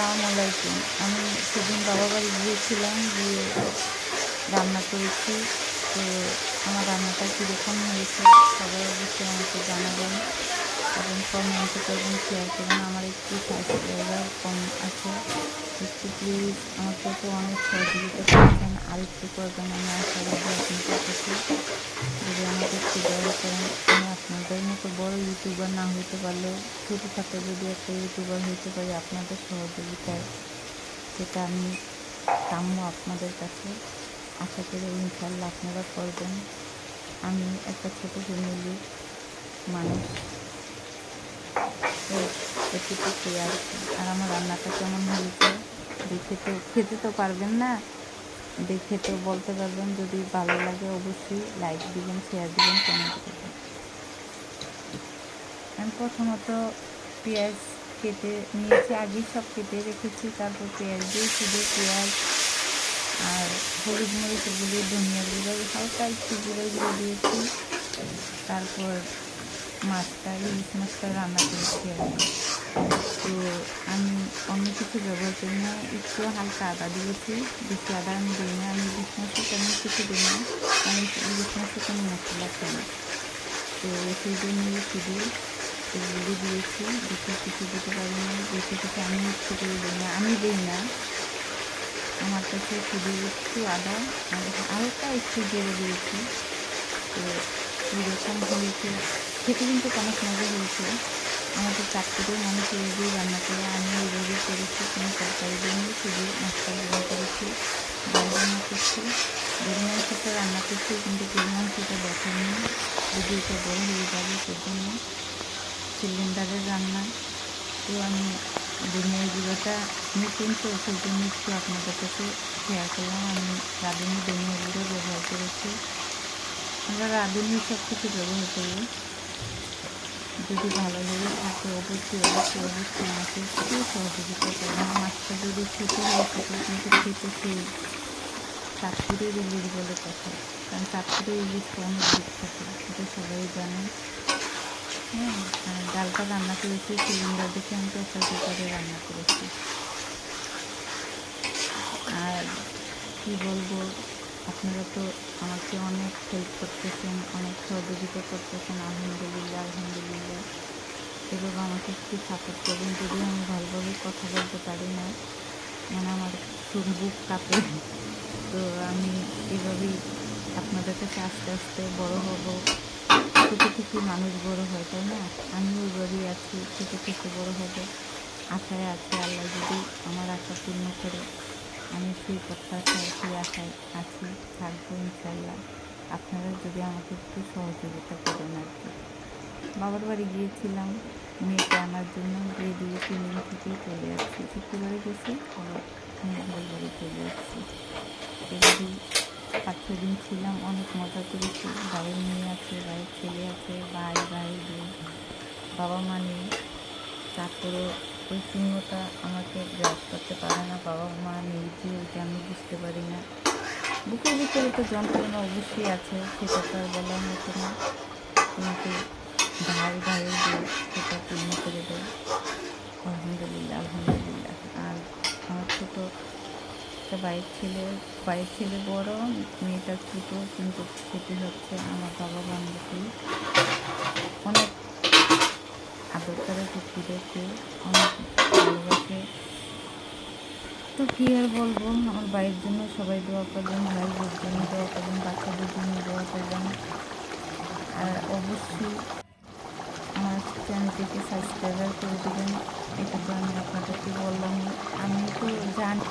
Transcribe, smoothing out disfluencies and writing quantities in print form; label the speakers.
Speaker 1: আসসালামু আলাইকুম। আমি সেদিন বাবার বাড়ি গিয়েছিলাম, গিয়ে রান্না করেছি। তো আমার রান্নাটা কীরকম হয়েছে সবাই অবশ্যই আমাকে জানাবেন এবং কমেন্টে করবেন, শেয়ার করবেন। আমার একটু সাবস্ক্রাইবার কম আছে, একটু প্লিজ আমাকে তো অনেক সহযোগিতা করছেন, আর একটু করবেন। আমি আশা রাখি আপনাদের কাছে যদি আমাকে একটু দয়া করেন। আমি আপনাদের মতো বড় ইউটিউবার না হইতে পারলেও ছোটোখাটো যদি একটা ইউটিউবার হইতে পারি আপনাদের সহযোগিতায়, সেটা আমি কাম্য আপনাদের কাছে। আশা করি ইনশাল্লাহ আপনারা করবেন। আমি একটা ছোট ফ্যামিলির মানুষ, এটুকুই আর কি। আর আমার রান্নাটা কেমন হয়েছে দেখে তো খেতে তো পারবেন না, দেখে তো বলতে পারবেন। যদি ভালো লাগে অবশ্যই লাইক দিবেন, শেয়ার দিবেন, কমেন্ট করবেন। আমি প্রথমত পেঁয়াজ কেটে নিয়েছি, আগেই সব কেটে রেখেছি। তারপর পেঁয়াজ দিয়ে শুধু পেঁয়াজ আর হলুদ মরিচ গুঁড়ো, ধনিয়া গুঁড়ো, হালকা একটু জিরে গুঁড়ো দিয়েছি। তারপর ইলিশ মাছটা রান্না করেছি আর কি। তো আমি অন্য কিছু ব্যবহার করি না, একটু হালকা আদা দিয়েছি, বেশি আদা আমি দিই না। আমি ইলিশ মাছে তেমন কিছু দিই না, আমি ইলিশ মাছে কোনো মশলা খাই না। তো সেই জন্যই শুধু এগুলি দিয়েছি, বেশি কিছু দিতে পারি না। বেশি কিছু আমি ইচ্ছে করে দিই না, আমি দিই না। আমার কাছে শুধু একটু আদা আর হালকা একটু জিরে দিয়েছি। তো কীরকম হয়েছে খেতে কিন্তু অনেক মজা হয়েছে। আমাদের চাকরির মানুষ এইভাবেই রান্না করে, আমি এইভাবেই করেছি। কোনো তরকারি দিইনি, শুধু মাছটা রান্না করেছি, ডাল রান্না করছি, গরু মাংসটা রান্না করছি, কিন্তু গরু মাংসটা দেখাইনি, ভিডিওটা বড় হয়ে যাবে সেজন্য। সিলিন্ডারের রান্না। তো আমি ধনিয়া গুঁড়োটা নতুন, তো সেই জন্য একটু আপনাদের কাছে শেয়ার করলাম। আমি রাঁধুনি ধনিয়া গুঁড়ো ব্যবহার করেছি। আমরা রাঁধুনি সব কিছু ব্যবহার করি। যদি ভালো লেগে থাকে অবশ্যই আমাকে একটু সহযোগিতা করবেন। মাছটা যদি ছোটো হয়ে থাকে কিন্তু খেতে সেই চাঁদপুরের ইলিশ বলে কথা, কারণ চাঁদপুরের ইলিশটা অনেক বিখ্যাত, এটা সবাই জানে। হ্যাঁ, আর ডালটা রান্না করেছি সিলিন্ডার দেখে, আমি প্রেসার কুকারে রান্না করেছি। আর কি বলবো, আপনারা তো আমাকে অনেক হেল্প করতেছেন, অনেক সহযোগিতা করতেছেন। আলহামদুলিল্লাহ আলহামদুলিল্লাহ। এভাবে আমাকে একটু সাপোর্ট করবেন। যদিও আমি ভালোভাবে কথা বলতে পারি না, মানে আমার বুক কাঁপে। তো আমি এভাবেই আপনাদের কাছে আস্তে আস্তে বড় হব। ছোটো থেকে মানুষ বড় হয়, তাই না? আমি ওইভাবেই আছি, ছোটো থেকে বড় হব আশায় আছি। আল্লাহ যদি আমার আশা পূর্ণ করে, আমি সেই প্রত্যাশায়, সেই আশায় আছি, থাকবো ইনশাল্লাহ। আপনারা যদি আমাকে একটু সহযোগিতা করেন আর কি। বাবার বাড়ি গিয়েছিলাম মেয়েকে আনার জন্য, গিয়ে 2-3 দিন থেকেই চলে আসছি। শুক্রবারে গেছি, আবার মঙ্গলবার বাড়ি চলে আসছি। এবারই 5-6 দিন ছিলাম, অনেক মজা করেছি। ভাইয়ের মেয়ে আছে, ভাইয়ের ছেলে আছে, ভাই বোন, বাবা মা নেই। তারপরেও ওই শূন্যতা আমাকে গ্রাস করতে পারে না। বাবা মা নেই যে ওইটা আমি বুঝতে পারি না। বুকের ভিতরে তো যন্ত্রণা অবশ্যই আছে, সেটা তো আর বলার মতো না, কিন্তু ভাইয়ের যে সেটা পূর্ণ করে দেয়। আলহামদুলিল্লাহ আলহামদুলিল্লাহ। আর আমার ছোটো একটা ভাইয়ের ছেলে বড়, মেয়েটা ছোটো, কিন্তু সেটি হচ্ছে আমার বাবা বান্ধবী। অনেক আদর করে কুকুরদেরকে, অনেক ভালোবাসে। তো কী আর বলবো, আমার ভাইয়ের জন্য সবাই দোয়া করবেন, ভাই বোর জন্য দোয়া করবেন, বাচ্চাদের জন্য দোয়া করবেন। আর অবশ্যই আমার চ্যানেলটিকে সাবস্ক্রাইবার করে দেবেন। এটা তো আমি আপনাদেরকে বললামই। আমি তো জানি